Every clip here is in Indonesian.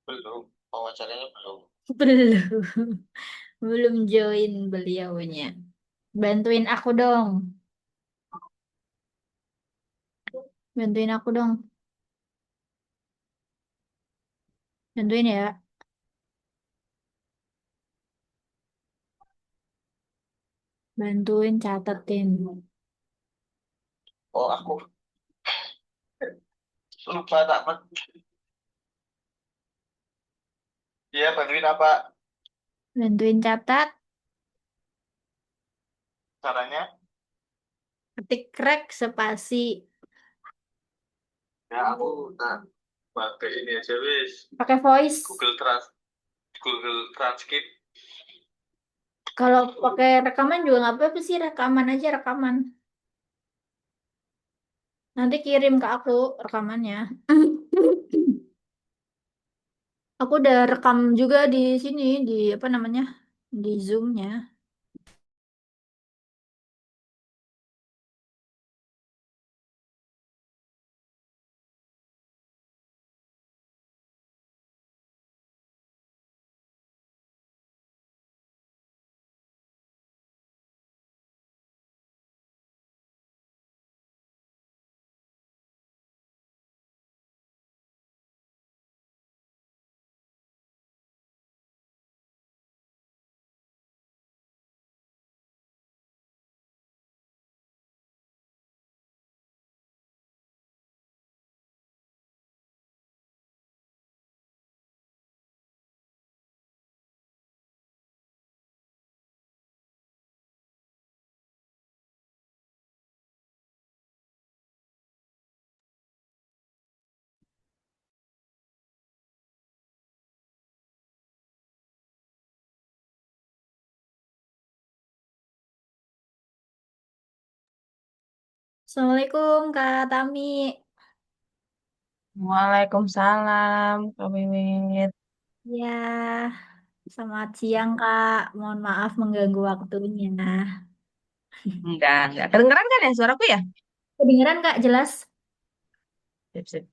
Belum, wawancaranya belum. Belum, belum join beliaunya. Bantuin aku dong, bantuin aku dong, bantuin ya, bantuin catetin. Oh, aku lupa nama. Iya, bantuin apa Bantuin catat, caranya? ketik krek spasi, Ya, aku udah pakai ini aja wis. pakai voice. Google Trans Google Transcript. Kalau pakai rekaman juga nggak apa-apa sih, rekaman aja rekaman. Nanti kirim ke aku rekamannya. Aku udah rekam juga di sini, di apa namanya, di Zoom-nya. Assalamualaikum Kak Tami. Waalaikumsalam, Kak Wiwit. Ya, selamat siang Kak. Mohon maaf mengganggu waktunya. Enggak. Kedengeran kan ya suaraku ya? Kedengeran Kak, jelas? Sip, sip.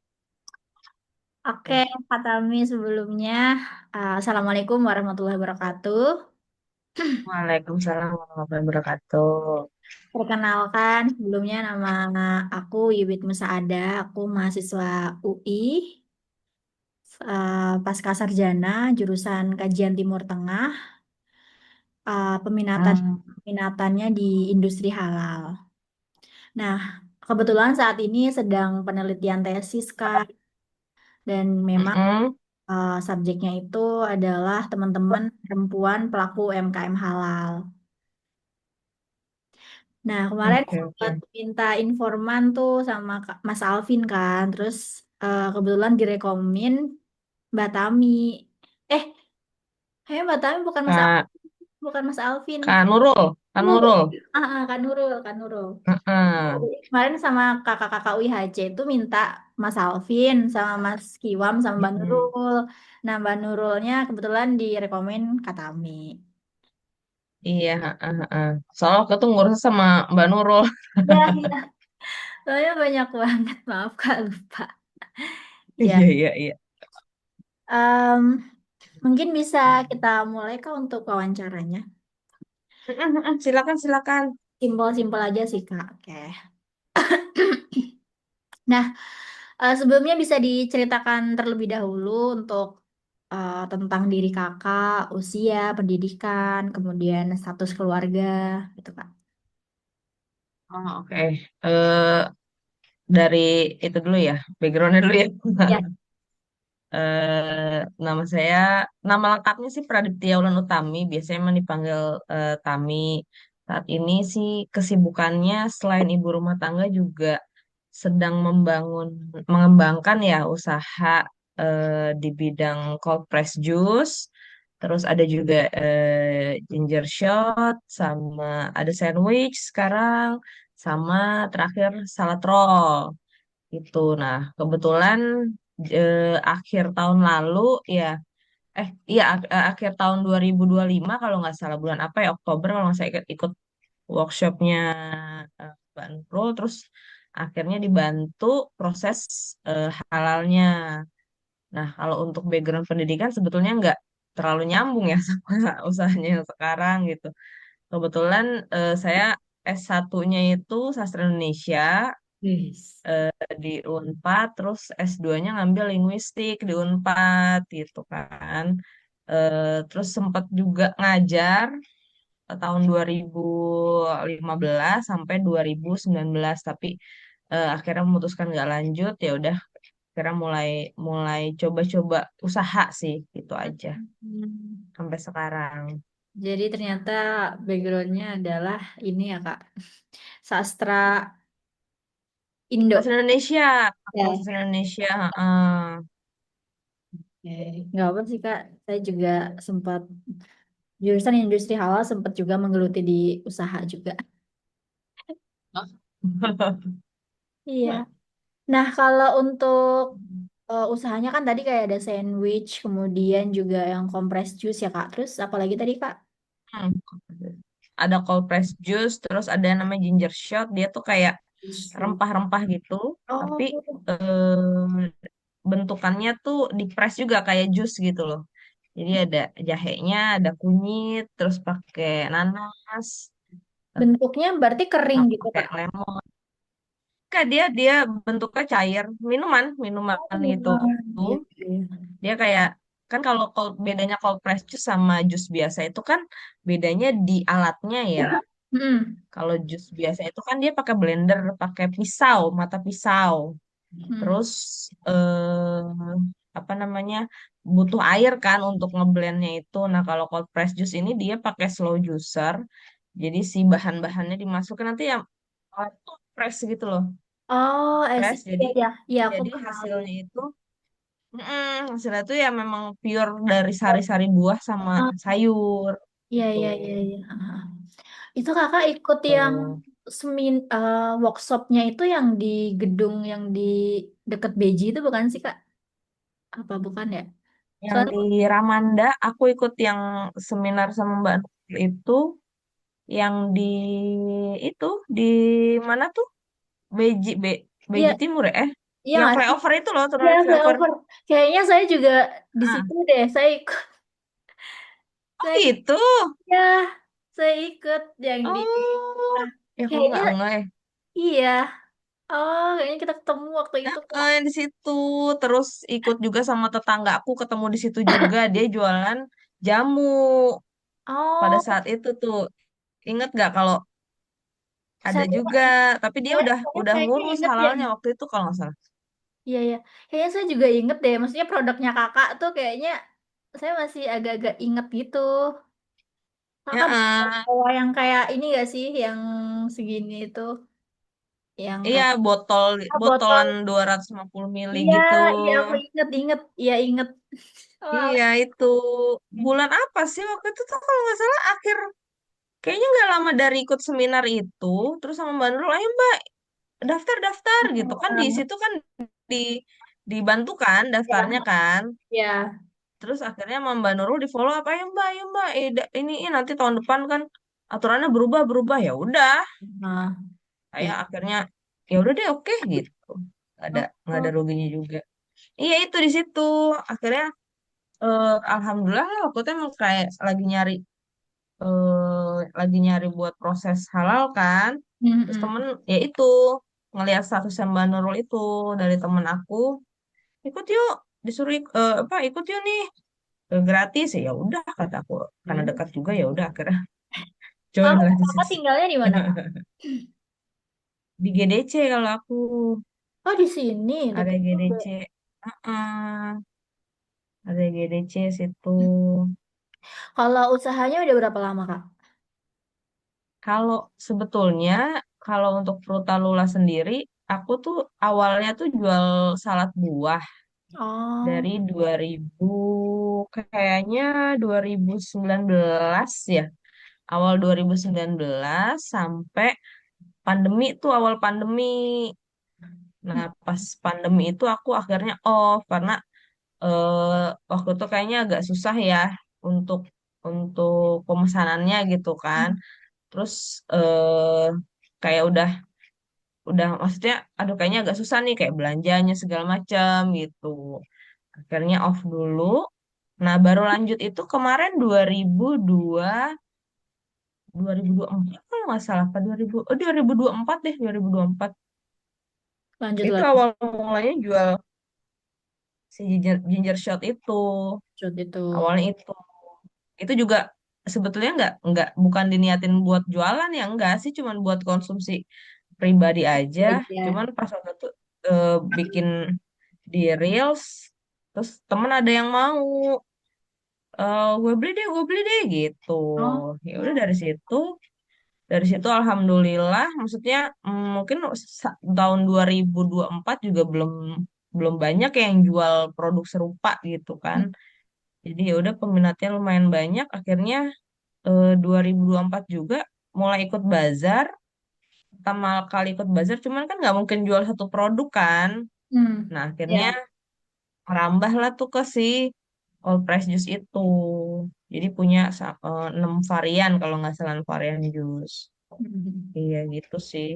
Oke, Oke. Kak Tami sebelumnya. Assalamualaikum warahmatullahi wabarakatuh. Waalaikumsalam warahmatullahi wabarakatuh. Perkenalkan, sebelumnya nama aku Wiwit Musaada. Aku mahasiswa UI, pasca sarjana, jurusan Kajian Timur Tengah. Hmm, Peminatannya di industri halal. Nah, kebetulan saat ini sedang penelitian tesis, Kak. Dan memang mm-mm. subjeknya itu adalah teman-teman perempuan pelaku UMKM halal. Nah, kemarin Oke, oke. sempat minta informan tuh sama Mas Alvin kan. Terus kebetulan direkomin Mbak Tami. Eh, Mbak Tami bukan Mas Kak, Alvin, bukan Mas Alvin. Kak Nurul, Kak Nurul. Nurul. Kak Nurul, Kak Nurul. Heeh. Kemarin sama kakak-kakak UIHC itu minta Mas Alvin sama Mas Kiwam sama Mbak Mm-mm. Nurul. Nah, Mbak Nurulnya kebetulan direkomen Katami. Iya, heeh, heeh. Soalnya aku tuh ngurus sama Mbak Nurul. Ya, iya. Soalnya banyak banget, maaf Kak, lupa. Iya, Ya, iya, iya. em, mungkin bisa kita mulai Kak untuk wawancaranya. Mm-mm, mm-mm. Silakan, silakan. Simpel-simpel aja sih Kak. Oke. Nah, sebelumnya bisa diceritakan terlebih dahulu untuk tentang diri kakak, usia, pendidikan, kemudian status keluarga, gitu Kak. Oh, oke. Eh, dari itu dulu ya, backgroundnya dulu ya. Ya. Nama saya, nama lengkapnya sih Praditya Wulan Utami, biasanya emang dipanggil Tami. Saat ini sih kesibukannya selain ibu rumah tangga juga sedang mengembangkan ya usaha di bidang cold press juice, terus ada juga ginger shot, sama ada sandwich sekarang, sama terakhir salad roll gitu. Nah, kebetulan akhir tahun lalu ya, iya akhir tahun 2025 kalau nggak salah bulan apa ya Oktober kalau nggak salah ikut workshopnya Mbak Nurul, terus akhirnya dibantu proses halalnya. Nah, kalau untuk background pendidikan sebetulnya nggak terlalu nyambung ya sama usahanya yang sekarang gitu. Kebetulan saya S1-nya itu sastra Indonesia Yes. di Unpad, terus S2-nya ngambil linguistik di Unpad gitu kan. Terus sempat juga ngajar tahun 2015 sampai 2019, tapi akhirnya memutuskan nggak lanjut, ya udah akhirnya mulai mulai coba-coba usaha sih gitu aja Hmm. sampai sekarang. Jadi ternyata backgroundnya adalah ini ya Kak, sastra Indo. Bahasa Indonesia, Ya. bahasa Indonesia, heeh. Oke. Nggak apa sih Kak, saya juga sempat jurusan industri halal sempat juga menggeluti di usaha juga. Iya. Nah, kalau untuk usahanya kan tadi kayak ada sandwich, kemudian juga yang compress juice ya Kak. Terus apa lagi tadi Kak? Hmm. Ada cold press juice, terus ada yang namanya ginger shot. Dia tuh kayak rempah-rempah gitu, tapi Oh, eh, bentukannya tuh di press juga kayak jus gitu loh. Jadi ada jahenya, ada kunyit, terus pakai nanas, bentuknya berarti kering sama gitu pakai Kak. lemon. Kak, dia bentuknya cair, minuman, Oh, minuman gitu. minuman. Iya, iya. Dia kayak kan kalau bedanya cold press juice sama jus biasa itu kan bedanya di alatnya ya. Hmm. Kalau jus biasa itu kan dia pakai blender, pakai pisau, mata pisau. Hmm. Terus apa namanya? Butuh air kan untuk ngeblendnya itu. Nah, kalau cold press juice ini dia pakai slow juicer. Jadi si bahan-bahannya dimasukkan nanti yang tuh press gitu loh. Oh, Press iya jadi ya. Iya, aku jadi pernah hasilnya lihat. itu hasilnya tuh ya memang pure dari sari-sari buah sama Ah, sayur iya, gitu. iya, iya, iya. Ah. Itu kakak ikut yang Tuh. workshopnya itu yang di gedung yang di deket Beji itu bukan sih Kak? Apa bukan ya? Yang Soalnya di Ramanda, aku ikut yang seminar sama Mbak Nur itu, yang di itu di mana tuh? Beji, iya, Beji Timur ya? iya Yang nggak sih? flyover itu loh, Iya, turun flyover. flyover. Kayaknya saya juga di Ah, situ deh. Saya ikut, oh saya gitu. ya, saya ikut yang di Oh, ah, ya aku kayaknya nggak ya. iya. Oh, kayaknya kita ketemu waktu itu Kak. Di situ terus ikut juga sama tetanggaku, ketemu di situ juga, dia jualan jamu pada Oh, saat itu tuh. Ingat gak kalau ada saya juga, tapi dia saya udah kayaknya ngurus inget deh. halalnya waktu itu kalau nggak salah. Iya, iya. Kayaknya saya juga inget deh. Maksudnya produknya kakak tuh kayaknya saya masih agak-agak inget gitu. Ya, Kakak bawa yang kayak ini gak sih? Yang segini itu. Yang iya, kayak botol. botolan 250 mili Iya, gitu. iya aku inget, inget. Iya, inget. Wah, Iya, itu bulan apa sih waktu itu tuh kalau nggak salah akhir, kayaknya nggak lama dari ikut seminar itu, terus sama Mbak Nurul, ayo Mbak daftar-daftar gitu kan, di situ kan di dibantu kan daftarnya ya, kan. ya. Terus akhirnya sama Mbak Nurul di follow apa, ayo Mbak, ini nanti tahun depan kan aturannya berubah-berubah, ya udah. Nah, Saya ya. akhirnya ya udah deh, oke gitu. Nggak ada Oh, ruginya juga. Iya, itu di situ akhirnya alhamdulillah lah, waktu itu emang kayak lagi nyari buat proses halal kan. Terus mm-mm. temen ya itu ngelihat status Mbak Nurul itu dari temen aku, ikut yuk, disuruh apa, ikut yuk nih. Gratis ya, ya udah kata aku, Ya karena udah. dekat juga ya udah akhirnya join Kakak, lah di kakak situ. tinggalnya di mana Kak? di GDC kalau aku Oh, di sini ada deket juga. GDC. Heeh, ada GDC situ. Kalau usahanya udah berapa lama, Kak? Kalau sebetulnya kalau untuk Frutalula sendiri, aku tuh awalnya tuh jual salad buah Oh, dari 2000 kayaknya 2019 ya. Awal 2019 sampai pandemi tuh awal pandemi. Nah, pas pandemi itu aku akhirnya off karena waktu itu kayaknya agak susah ya untuk untuk pemesanannya gitu kan. Terus kayak udah maksudnya aduh kayaknya agak susah nih kayak belanjanya segala macam gitu. Akhirnya off dulu. Nah, baru lanjut itu kemarin 2024 kalau nggak salah apa 2024 deh 2024. lanjut Itu lagi. awal mulanya jual si ginger shot itu. Shoot itu. Awalnya itu juga sebetulnya nggak bukan diniatin buat jualan ya enggak sih cuman buat konsumsi pribadi aja. Aja. Cuman pas waktu itu bikin di Reels terus temen ada yang mau gue beli deh gitu. Oh, Ya udah dari situ alhamdulillah maksudnya mungkin tahun 2024 juga belum belum banyak yang jual produk serupa gitu kan. Jadi ya udah peminatnya lumayan banyak. Akhirnya 2024 juga mulai ikut bazar. Pertama kali ikut bazar, cuman kan nggak mungkin jual satu produk kan. hmm. Nah akhirnya Ya. merambah lah tuh ke si all press juice itu. Jadi punya 6 varian kalau nggak salah varian jus. Hmm. Iya gitu sih.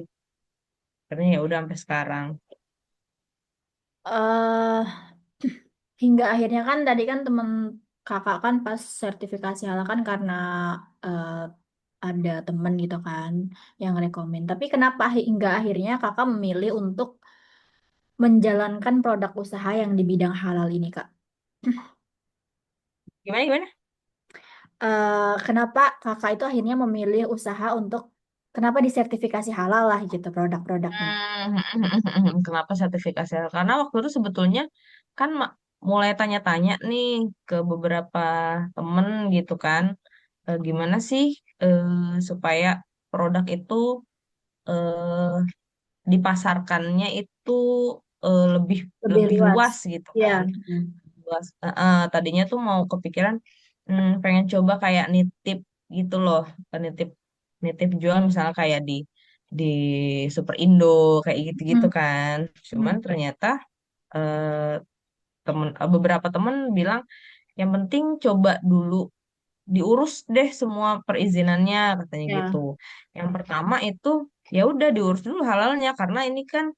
Karena ya udah sampai sekarang. eh hingga akhirnya kan tadi kan temen kakak kan pas sertifikasi halal kan karena eh, ada temen gitu kan yang rekomen. Tapi kenapa hingga akhirnya kakak memilih untuk menjalankan produk usaha yang di bidang halal ini, Kak? Gimana gimana? Kenapa kakak itu akhirnya memilih usaha untuk kenapa disertifikasi halal lah gitu produk-produknya? Kenapa sertifikasi? Karena waktu itu sebetulnya kan mulai tanya-tanya nih ke beberapa temen gitu kan, gimana sih eh, supaya produk itu eh, dipasarkannya itu lebih Lebih lebih luas. luas gitu Ya. kan. Hmm. Luas. Tadinya tuh mau kepikiran pengen coba kayak nitip gitu loh, nitip nitip jual misalnya kayak di Super Indo kayak gitu-gitu Hmm. kan. Cuman Hmm. ternyata eh, beberapa temen bilang yang penting coba dulu diurus deh semua perizinannya katanya gitu. Ya. Yang pertama itu ya udah diurus dulu halalnya karena ini kan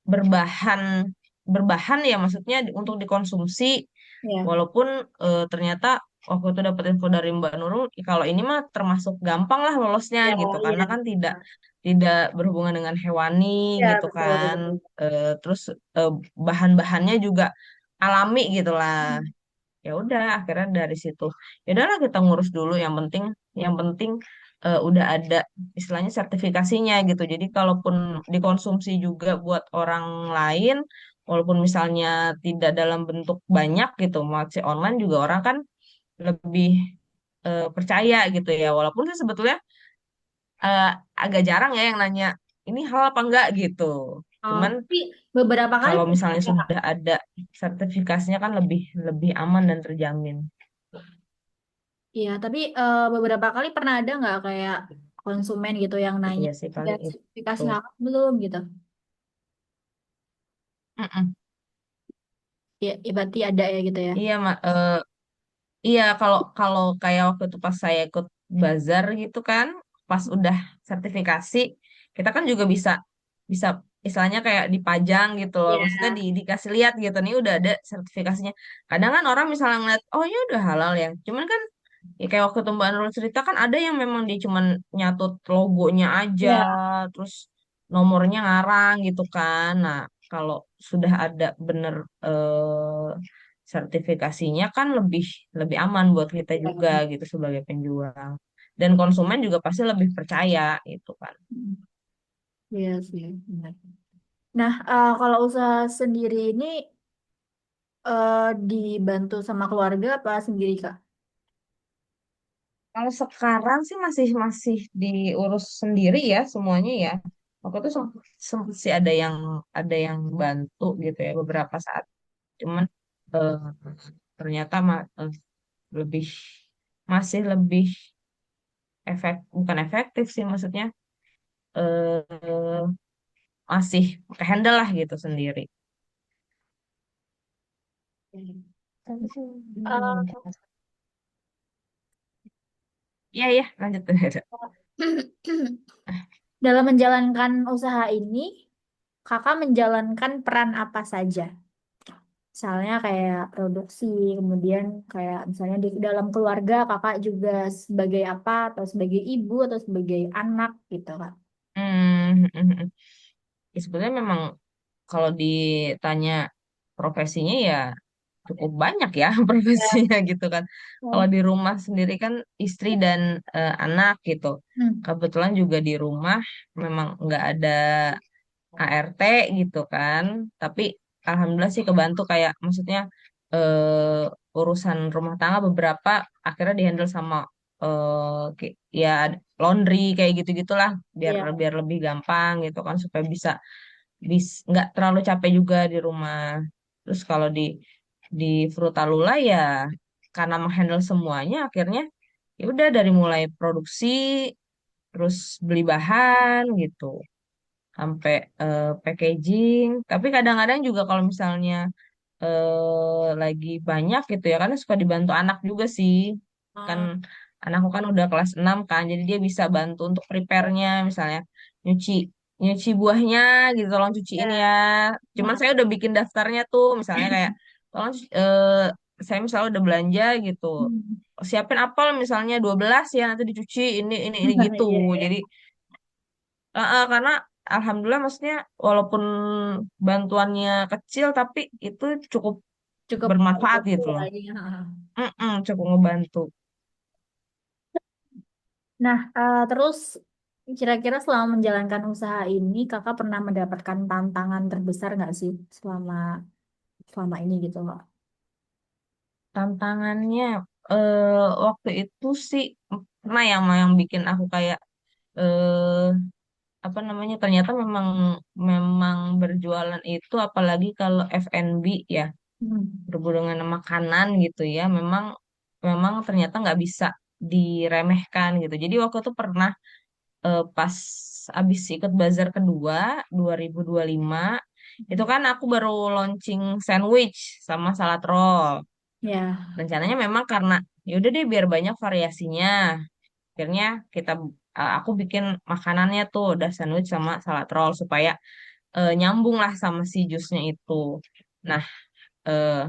berbahan berbahan ya maksudnya untuk dikonsumsi Ya. walaupun ternyata waktu itu dapat info dari Mbak Nurul kalau ini mah termasuk gampang lah lolosnya Ya. gitu karena Ya. kan tidak tidak berhubungan dengan hewani Ya, gitu betul, kan. betul. Terus bahan-bahannya juga alami gitu lah. Hmm. Ya udah akhirnya dari situ ya udahlah kita ngurus dulu yang penting udah ada istilahnya sertifikasinya gitu jadi kalaupun dikonsumsi juga buat orang lain walaupun misalnya tidak dalam bentuk banyak gitu masih online juga orang kan lebih percaya gitu ya walaupun sih sebetulnya eh, agak jarang ya yang nanya ini halal apa enggak gitu Oh, cuman tapi beberapa kali kalau pernah misalnya ada, Kak. sudah ada sertifikasinya kan lebih lebih aman dan terjamin. Iya, tapi beberapa kali pernah ada nggak kayak konsumen gitu yang nanya, Iya sih udah paling itu. sertifikasi halal belum gitu? Mm-mm. Iya, ya, berarti ada ya gitu ya. Iya, iya kalau kalau kayak waktu itu pas saya ikut bazar gitu kan, pas udah sertifikasi, kita kan juga bisa bisa istilahnya kayak dipajang gitu loh. Maksudnya Iya. dikasih lihat gitu nih udah ada sertifikasinya. Kadang kan orang misalnya ngeliat, oh ya udah halal ya. Cuman kan ya kayak waktu itu Mbak Nurul cerita kan ada yang memang dia cuman nyatut logonya aja, Iya. terus nomornya ngarang gitu kan. Nah, kalau sudah ada bener sertifikasinya kan lebih lebih aman buat kita juga Iya. gitu sebagai penjual. Dan konsumen juga pasti lebih percaya gitu kan. Iya sih, benar. Nah, kalau usaha sendiri ini dibantu sama keluarga apa sendiri, Kak? Kalau sekarang sih masih masih diurus sendiri ya semuanya ya. Aku tuh sempet sih ada yang bantu gitu ya beberapa saat. Cuman eh, ternyata lebih masih lebih bukan efektif sih maksudnya eh masih pakai handle lah gitu sendiri. Eh, Iya ya lanjut. dalam menjalankan usaha ini, kakak menjalankan peran apa saja? Misalnya kayak produksi, kemudian kayak misalnya di dalam keluarga kakak juga sebagai apa, atau sebagai ibu, atau sebagai anak gitu, Kak. Ya, sebenarnya memang kalau ditanya profesinya ya cukup banyak ya Ya. profesinya gitu kan. Kalau Oh. di rumah sendiri kan istri dan anak gitu. Hmm. Kebetulan juga di rumah memang nggak ada ART gitu kan. Tapi alhamdulillah sih kebantu kayak maksudnya urusan rumah tangga beberapa akhirnya dihandle sama ya laundry kayak gitu-gitulah biar Iya. biar lebih gampang gitu kan supaya nggak terlalu capek juga di rumah. Terus kalau di Frutalula ya karena menghandle semuanya akhirnya ya udah dari mulai produksi terus beli bahan gitu sampai packaging. Tapi kadang-kadang juga kalau misalnya lagi banyak gitu ya karena suka dibantu anak juga sih. Kan Ah, anakku kan udah kelas 6 kan jadi dia bisa bantu untuk prepare-nya misalnya nyuci nyuci buahnya gitu tolong cuciin ya. ya. Cuman Ah. saya udah bikin daftarnya tuh misalnya kayak tolong saya misalnya udah belanja gitu. Hmm. Siapin apel misalnya 12 ya nanti dicuci ini gitu. Iya, iya. Jadi karena alhamdulillah maksudnya walaupun bantuannya kecil tapi itu cukup Cukup bermanfaat membantu gitu loh. lah ya. Cukup ngebantu. Nah, terus kira-kira selama menjalankan usaha ini, kakak pernah mendapatkan tantangan terbesar nggak sih selama selama ini gitu loh? Tantangannya waktu itu sih pernah yang bikin aku kayak eh apa namanya ternyata memang memang berjualan itu apalagi kalau F&B ya Hmm. berhubungan dengan makanan gitu ya memang memang ternyata nggak bisa diremehkan gitu. Jadi waktu itu pernah pas abis ikut bazar kedua 2025 itu kan aku baru launching sandwich sama salad roll. Ya. Rencananya memang karena ya udah deh biar banyak variasinya. Akhirnya aku bikin makanannya tuh udah sandwich sama salad roll supaya nyambung lah sama si jusnya itu. Nah, eh,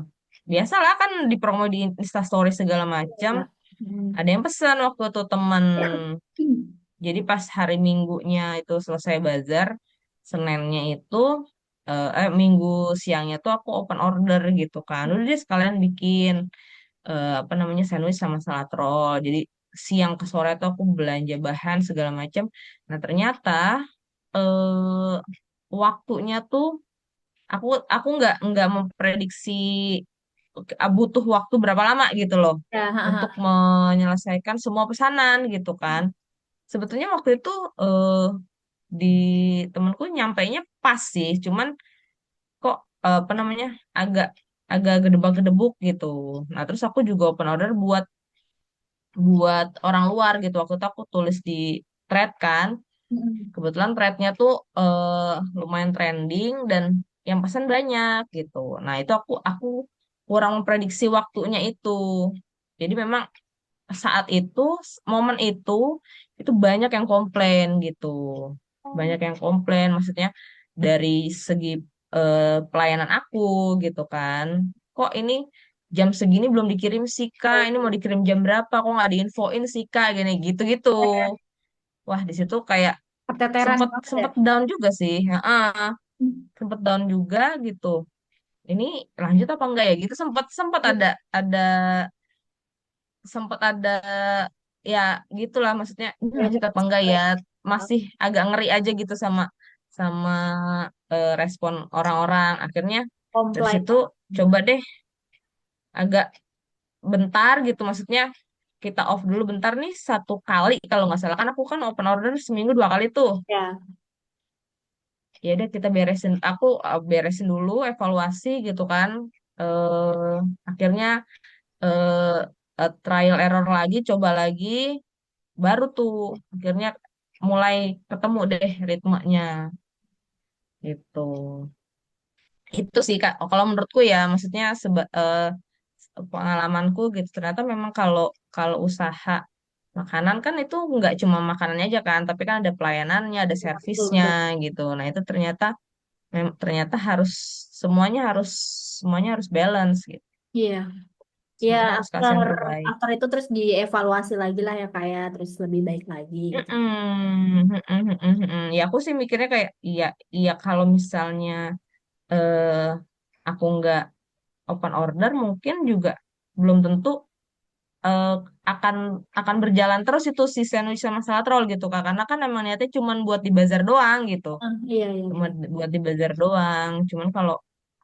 biasalah kan di promo di Instastory segala macam. Ya. Hmm. Ada yang pesan waktu itu temen. Jadi pas hari Minggunya itu selesai bazar, Seninnya itu Minggu siangnya tuh aku open order gitu kan. Udah deh sekalian bikin apa namanya sandwich sama salad roll. Jadi siang ke sore tuh aku belanja bahan segala macam. Nah ternyata eh, waktunya tuh aku nggak memprediksi butuh waktu berapa lama gitu loh Ya, ha, untuk ha. menyelesaikan semua pesanan gitu kan. Sebetulnya waktu itu di temenku nyampainya pas sih, cuman kok apa namanya agak agak gedebak-gedebuk gitu. Nah terus aku juga open order buat buat orang luar gitu. Waktu itu aku tulis di thread kan. Hmm. Kebetulan threadnya tuh lumayan trending dan yang pesan banyak gitu. Nah itu aku kurang memprediksi waktunya itu. Jadi memang saat itu momen itu banyak yang komplain gitu. Banyak yang komplain maksudnya dari segi pelayanan aku gitu kan. Kok ini jam segini belum dikirim sih Kak, ini mau dikirim jam berapa kok nggak diinfoin sih Kak gini gitu-gitu. Wah, di situ kayak Keteteran sempet banget ya. sempet down juga sih. Heeh, Hmm. sempet down juga gitu. Ini lanjut apa enggak ya gitu sempet sempet ada ya gitulah maksudnya ini Ya, lanjut apa cepet enggak ya stres. masih agak ngeri aja gitu sama sama respon orang-orang. Akhirnya dari Komplain. situ coba deh agak bentar gitu, maksudnya kita off dulu bentar nih 1 kali kalau nggak salah, kan aku kan open order seminggu 2 kali tuh. Ya. Ya udah kita beresin, aku beresin dulu evaluasi gitu kan. Akhirnya eh, trial error lagi, coba lagi, baru tuh akhirnya mulai ketemu deh ritmenya gitu. Itu sih Kak, kalau menurutku ya, maksudnya pengalamanku gitu, ternyata memang kalau kalau usaha makanan kan itu nggak cuma makanannya aja kan, tapi kan ada pelayanannya, ada Ya, betul servisnya betul. gitu. Nah itu ternyata ternyata harus semuanya harus semuanya harus balance gitu. Iya. Ya, Semuanya harus kasih yang after terbaik. after itu terus dievaluasi lagi lah ya kayak terus lebih baik lagi gitu. Ya aku sih mikirnya kayak iya, iya kalau misalnya eh aku nggak open order mungkin juga belum tentu eh, akan akan berjalan terus itu si sandwich sama salad roll gitu Kak, karena kan emang niatnya cuman buat di bazar doang gitu, Iya, iya, cuma iya. buat di bazar doang. Cuman kalau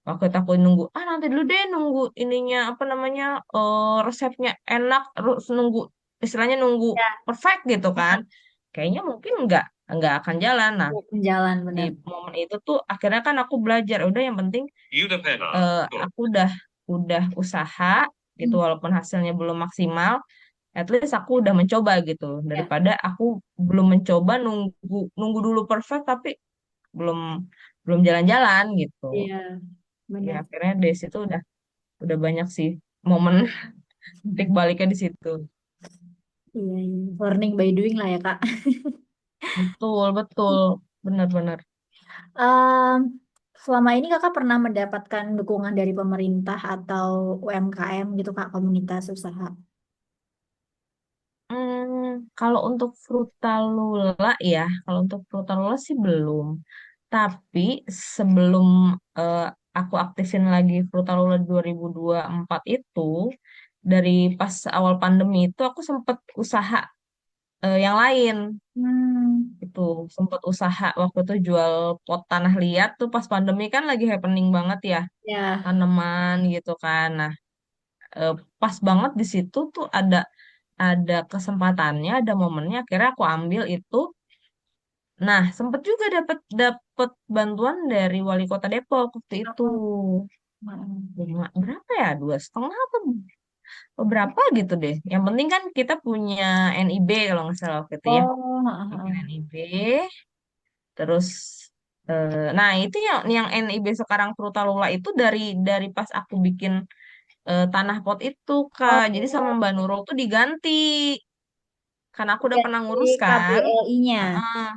waktu itu aku nunggu, nanti dulu deh nunggu ininya apa namanya, resepnya enak, terus nunggu istilahnya nunggu Ya, perfect gitu kan, kayaknya mungkin nggak akan jalan. Nah jalan di benar. momen itu tuh akhirnya kan aku belajar udah yang penting aku udah usaha gitu, Hmm. walaupun hasilnya belum maksimal, at least aku udah mencoba gitu, Ya, daripada aku belum mencoba, nunggu nunggu dulu perfect tapi belum belum jalan-jalan gitu. iya, Ya benar. akhirnya dari situ udah banyak sih momen titik baliknya di situ. Iya, iya. Learning by doing lah ya, Kak. Betul, betul, benar-benar. Em, Selama ini Kakak pernah mendapatkan dukungan dari pemerintah atau UMKM gitu, Kak, komunitas usaha? Kalau untuk Frutalula ya, kalau untuk Frutalula sih belum. Tapi sebelum eh, aku aktifin lagi Frutalula 2024 itu, dari pas awal pandemi itu aku sempet usaha yang lain. Hmm, Itu sempet usaha waktu itu jual pot tanah liat tuh pas pandemi kan lagi happening banget ya, ya. tanaman gitu kan. Nah, eh, pas banget di situ tuh ada kesempatannya, ada momennya, akhirnya aku ambil itu. Nah, sempet juga dapat dapat bantuan dari wali kota Depok waktu itu. Oh, hmm. Berapa ya? 2,5 apa berapa gitu deh. Yang penting kan kita punya NIB kalau nggak salah waktu itu ya. Oh, Bikin NIB. Terus, nah itu yang NIB sekarang Frutalula itu dari pas aku bikin tanah pot itu Kak. Jadi sama oh, Mbak Nurul tuh diganti. Karena aku udah pernah dari ngurus kan. KBLI-nya. Heeh.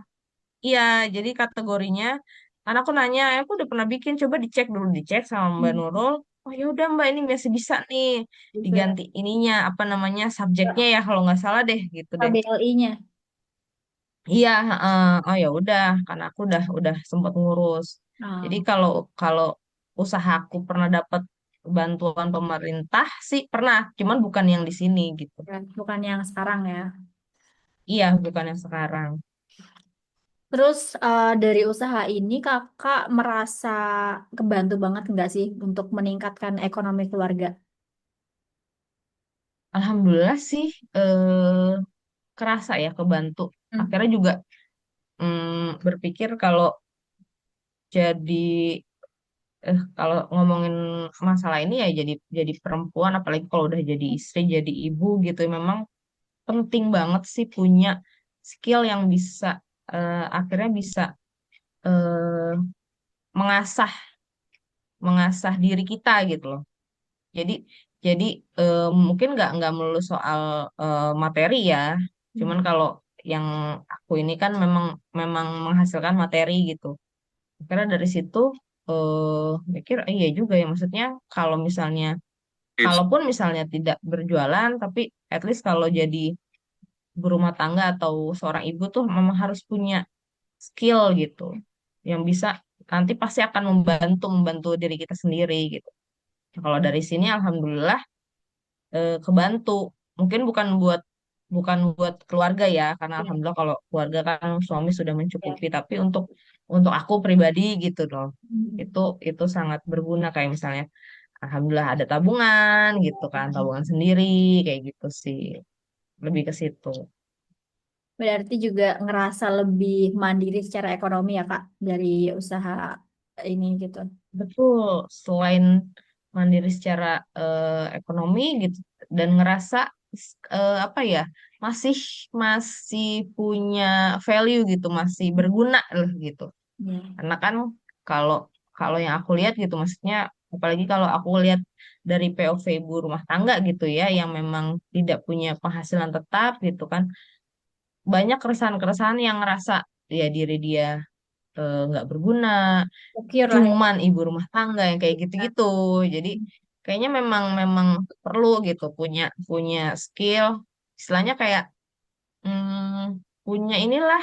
Iya, jadi kategorinya, karena aku nanya, aku udah pernah bikin, coba dicek dulu, dicek sama Mbak Hmm, Nurul. Oh ya udah Mbak, ini masih bisa nih bisa diganti ininya, apa namanya, subjeknya ya kalau nggak salah deh gitu deh. KBLI-nya. Iya, heeh. Oh ya udah, karena aku udah sempat ngurus. Jadi Oh, kalau kalau usahaku pernah dapat bantuan pemerintah sih pernah, cuman bukan yang di sini gitu. ya, bukan yang sekarang ya. Iya, bukan yang sekarang. Terus dari usaha ini kakak merasa kebantu banget nggak sih untuk meningkatkan ekonomi keluarga? Alhamdulillah sih kerasa ya kebantu. Hmm. Akhirnya juga berpikir kalau jadi kalau ngomongin masalah ini ya, jadi perempuan apalagi kalau udah jadi istri jadi ibu gitu, memang penting banget sih punya skill yang bisa akhirnya bisa eh, mengasah mengasah diri kita gitu loh. Jadi jadi mungkin nggak melulu soal materi ya. Cuman kalau yang aku ini kan memang memang menghasilkan materi gitu. Karena dari situ mikir, iya juga ya, maksudnya kalau misalnya kalaupun misalnya tidak berjualan, tapi at least kalau jadi ibu rumah tangga atau seorang ibu tuh memang harus punya skill gitu, yang bisa nanti pasti akan membantu membantu diri kita sendiri gitu. Kalau dari sini alhamdulillah kebantu. Mungkin bukan buat bukan buat keluarga ya, karena Iya, alhamdulillah kalau keluarga kan suami sudah iya. mencukupi. Tapi untuk aku pribadi gitu loh, Hmm. itu itu sangat berguna kayak misalnya, alhamdulillah ada tabungan gitu kan, tabungan sendiri kayak gitu sih, lebih ke situ. Berarti juga ngerasa lebih mandiri secara ekonomi ya Kak dari usaha ini gitu. Betul, selain mandiri secara ekonomi gitu dan ngerasa apa ya, masih masih punya value gitu, masih berguna lah gitu. Iya. Karena kan kalau kalau yang aku lihat gitu, maksudnya apalagi kalau aku lihat dari POV ibu rumah tangga gitu ya, yang memang tidak punya penghasilan tetap gitu kan, banyak keresahan-keresahan yang ngerasa ya diri dia nggak berguna, Secure lah ya. cuman ibu rumah tangga yang kayak gitu-gitu. Jadi kayaknya memang memang perlu gitu punya punya skill, istilahnya kayak punya inilah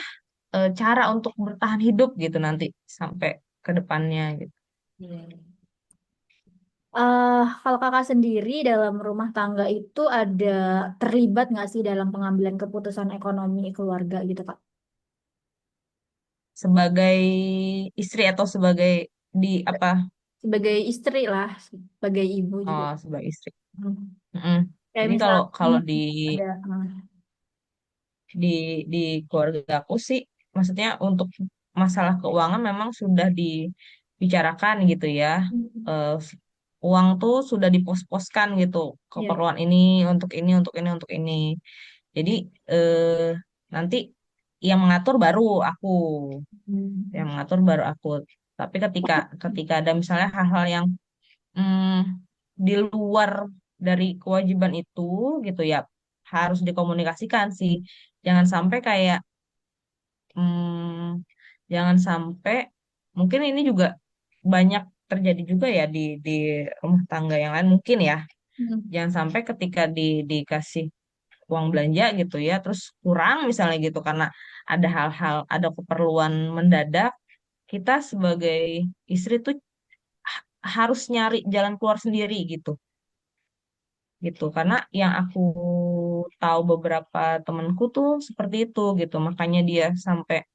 cara untuk bertahan hidup gitu nanti sampai ke depannya gitu. Iya. Kalau kakak sendiri dalam rumah tangga itu ada terlibat nggak sih dalam pengambilan keputusan ekonomi keluarga gitu Kak? Sebagai istri atau sebagai di apa? Sebagai istri lah, sebagai ibu juga. Oh, sebagai istri. Hmm. Mm-mm. Kayak Jadi kalau misalnya kalau ada, di di keluarga aku sih, maksudnya untuk masalah keuangan memang sudah dibicarakan gitu ya. Eh, Uang tuh sudah dipos-poskan gitu, ya. keperluan ini untuk ini untuk ini untuk ini. Jadi nanti yang mengatur baru aku, yang Hmm. mengatur baru aku. Tapi ketika ketika ada misalnya hal-hal yang mm, di luar dari kewajiban itu gitu ya, harus dikomunikasikan sih. Jangan sampai kayak jangan sampai, mungkin ini juga banyak terjadi juga ya di rumah tangga yang lain mungkin ya. Hmm. Jangan sampai ketika dikasih uang belanja gitu ya, terus kurang misalnya gitu karena ada hal-hal, ada keperluan mendadak, kita sebagai istri tuh harus nyari jalan keluar sendiri gitu. Gitu karena yang aku tahu beberapa temanku tuh seperti itu gitu, makanya dia sampai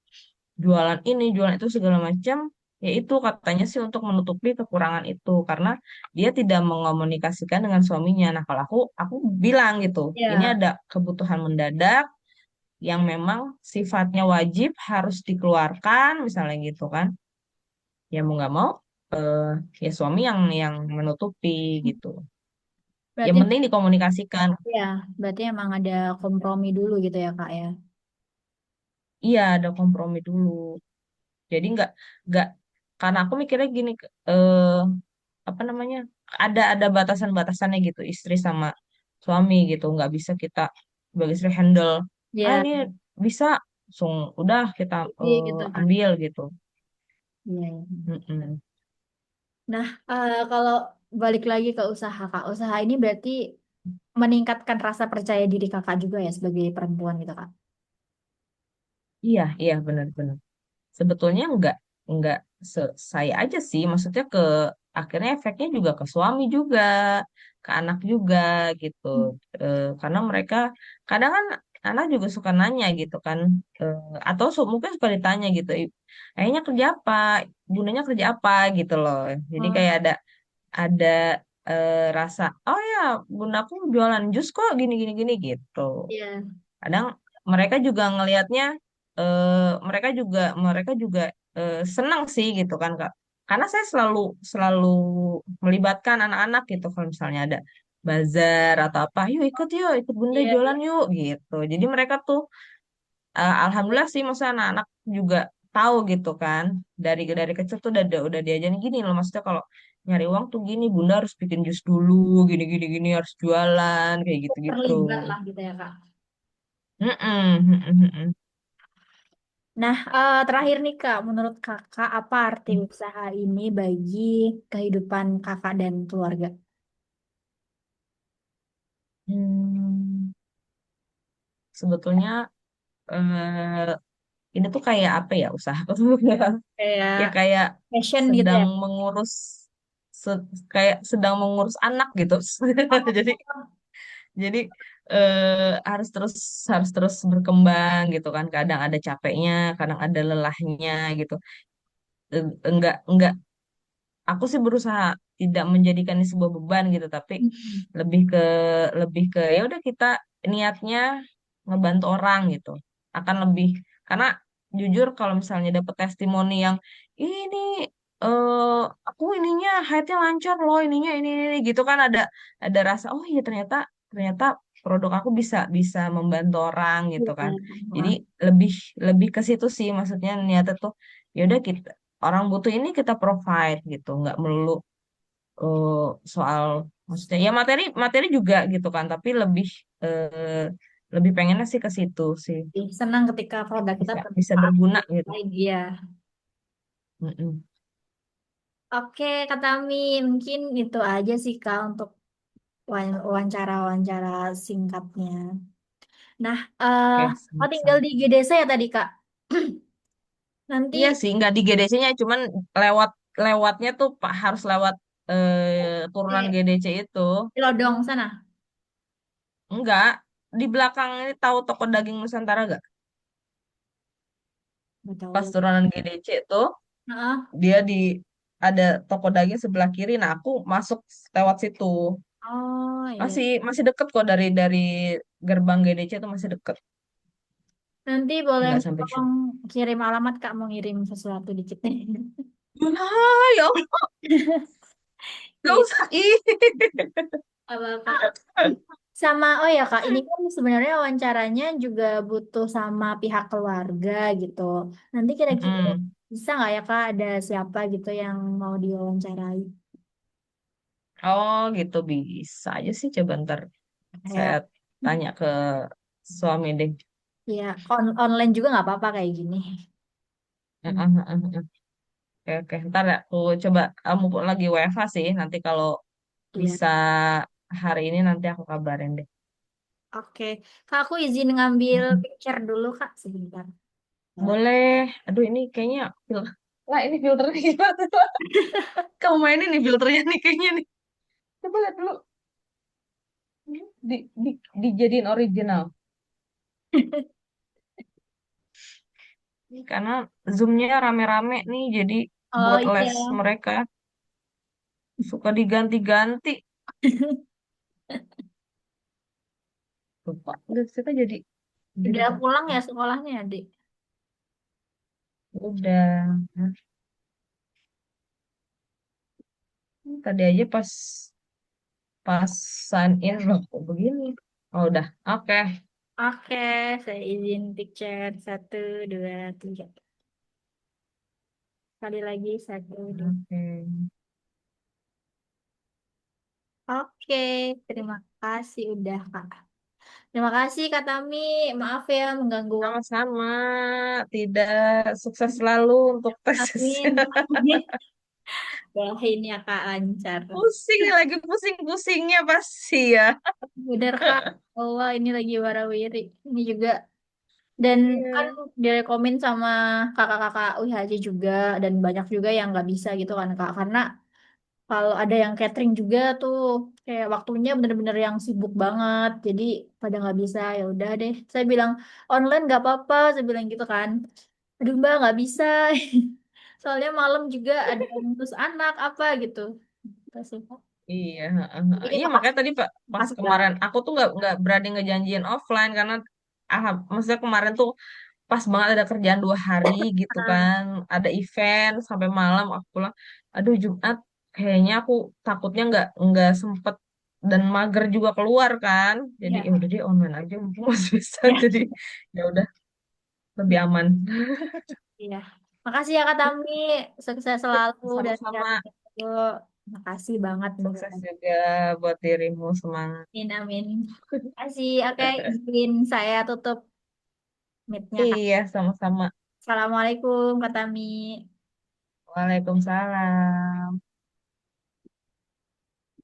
jualan ini jualan itu segala macam, yaitu katanya sih untuk menutupi kekurangan itu karena dia tidak mengomunikasikan dengan suaminya. Nah kalau aku bilang gitu, ini Ya. ada kebutuhan mendadak yang memang sifatnya wajib harus dikeluarkan misalnya gitu kan, ya mau nggak mau eh, ya suami yang menutupi gitu. Yang Berarti penting dikomunikasikan. ya, berarti emang ada kompromi dulu gitu ya Kak ya. Iya, ada kompromi dulu. Jadi nggak karena aku mikirnya gini, eh, apa namanya? Ada batasan-batasannya gitu, istri sama suami gitu. Nggak bisa kita sebagai istri handle. Ah Ya, ini bisa, langsung udah kita jadi gitu kan. ambil gitu. Iya, iya. Mm-mm. Nah, kalau balik lagi ke usaha Kak, usaha ini berarti meningkatkan rasa percaya diri Kakak juga ya sebagai perempuan gitu Kak. Iya, iya benar-benar. Sebetulnya nggak saya aja sih, maksudnya ke akhirnya efeknya juga ke suami juga, ke anak juga gitu. Karena mereka kadang kan anak juga suka nanya gitu kan, eh, atau mungkin suka ditanya gitu, ayahnya kerja apa, bundanya kerja apa gitu loh. Jadi Oh, kayak ada rasa, oh ya bundaku jualan jus kok gini gini gini gitu. iya. Kadang mereka juga ngelihatnya, mereka juga senang sih gitu kan Kak. Karena saya selalu selalu melibatkan anak-anak gitu kalau misalnya ada bazar atau apa, yuk ikut bunda Iya, jualan iya. yuk gitu. Jadi mereka tuh alhamdulillah sih maksudnya anak-anak juga tahu gitu kan. Dari kecil tuh udah diajarin gini loh, maksudnya kalau nyari uang tuh gini, bunda harus bikin jus dulu, gini gini gini harus jualan kayak gitu-gitu. Terlibat lah gitu ya Kak. Mm-mm. Nah, terakhir nih Kak, menurut Kakak apa arti usaha ini bagi kehidupan Kakak dan keluarga? Hmm, sebetulnya eh, ini tuh kayak apa ya usaha tuh ya, Kayak ya kayak passion gitu sedang ya. mengurus, kayak sedang mengurus anak gitu. Jadi jadi harus terus berkembang gitu kan. Kadang ada capeknya, kadang ada lelahnya gitu. Enggak, aku sih berusaha tidak menjadikan ini sebuah beban gitu, tapi Hmm. lebih ke ya udah kita niatnya ngebantu orang gitu. Akan lebih karena jujur kalau misalnya dapet testimoni yang ini eh aku ininya haidnya lancar loh, ininya ini," gitu kan, ada rasa oh iya ternyata ternyata produk aku bisa bisa membantu orang gitu Iya. kan. Jadi Wah. lebih lebih ke situ sih, maksudnya niatnya tuh ya udah kita orang butuh ini kita provide gitu, nggak melulu eh, soal maksudnya ya materi materi juga gitu kan, tapi lebih pengennya sih ke situ sih, Senang ketika produk kita bisa bermanfaat berguna buat gitu. lain. Iya. Mm-mm. Oke, Kak Tami, mungkin itu aja sih Kak untuk wawancara-wawancara singkatnya. Nah, Oke, oh tinggal sama-sama. di GDC ya tadi Kak. Iya Nanti sih, nggak di GDC-nya, cuman lewat lewatnya tuh Pak harus lewat turunan di GDC itu. Lodong sana. Enggak, di belakang ini tahu toko daging Nusantara gak? Nggak Pas tahu. turunan GDC tuh Heeh. dia ada toko daging sebelah kiri. Nah, aku masuk lewat situ. Oh iya. Masih deket kok dari gerbang GDC itu masih deket. Nanti boleh Nggak sampai tolong jauh. kirim alamat Kak, mau ngirim sesuatu dikit. Ah, ya Allah, gak Iya, usah. Ih. apa-apa. Sama, oh ya Kak, ini kan sebenarnya wawancaranya juga butuh sama pihak keluarga gitu. Nanti kira-kira Mm-mm. bisa nggak ya Kak, ada siapa gitu yang mau diwawancarai? Oh gitu, bisa aja sih, coba ntar saya Kayak, tanya ke suami deh. ya online juga nggak apa-apa kayak gini. Heeh, heeh, heeh. Oke, oke. Ntar ya, aku coba, kamu lagi WFH sih. Nanti kalau Iya. bisa hari ini nanti aku kabarin deh. Oke, Kak, aku izin ngambil Mm-mm. picture dulu Kak, sebentar. Boleh. Aduh, ini kayaknya lah, ini filternya gimana? Kamu mainin nih filternya nih kayaknya nih. Coba lihat dulu. Dijadiin original. Karena zoomnya rame-rame nih, jadi Oh buat iya, les mereka suka diganti-ganti. Lupa. Udah, kita jadi udah pulang berapa? ya sekolahnya, Adik? Udah. Tadi aja pas pas sign in loh kok begini. Oh, udah. Oke. Oke, saya izin picture. Satu, dua, tiga. Sekali lagi, satu, dua. Oke. Oke, terima kasih udah Kak. Terima kasih Kak Tami. Maaf ya mengganggu waktu. Sama-sama. Tidak, sukses selalu untuk tesisnya. Amin. Doain ya Kak lancar. Pusing nih, lagi pusing-pusingnya pasti ya. Bener Kak. Allah ini lagi warawiri. Ini juga. Dan kan Iya. direkomen sama kakak-kakak UHJ juga. Dan banyak juga yang nggak bisa gitu kan Kak. Karena kalau ada yang catering juga tuh kayak waktunya bener-bener yang sibuk banget. Jadi pada nggak bisa ya udah deh. Saya bilang online nggak apa-apa. Saya bilang gitu kan. Aduh Mbak nggak bisa. Soalnya malam juga ada yang ngurus anak apa gitu. Terus ya, Pak. Iya, heeh, heeh. Ini Iya, makanya makasih, tadi Pak pas makasih banget. kemarin aku tuh nggak berani ngejanjiin offline karena maksudnya kemarin tuh pas banget ada kerjaan 2 hari gitu kan, ada event sampai malam aku pulang. Aduh, Jumat kayaknya aku takutnya nggak sempet dan mager juga keluar kan. Jadi Ya, ya udah deh online aja mumpung masih bisa. ya, Jadi ya udah lebih aman. iya. Makasih ya Kak Tami. Sukses selalu dan sehat Sama-sama. selalu. Makasih banget Sukses beneran. juga buat dirimu, semangat. Amin, amin. Makasih. Oke, izin saya tutup meet-nya Kak. Iya, sama-sama. Assalamualaikum Kak Tami. Waalaikumsalam.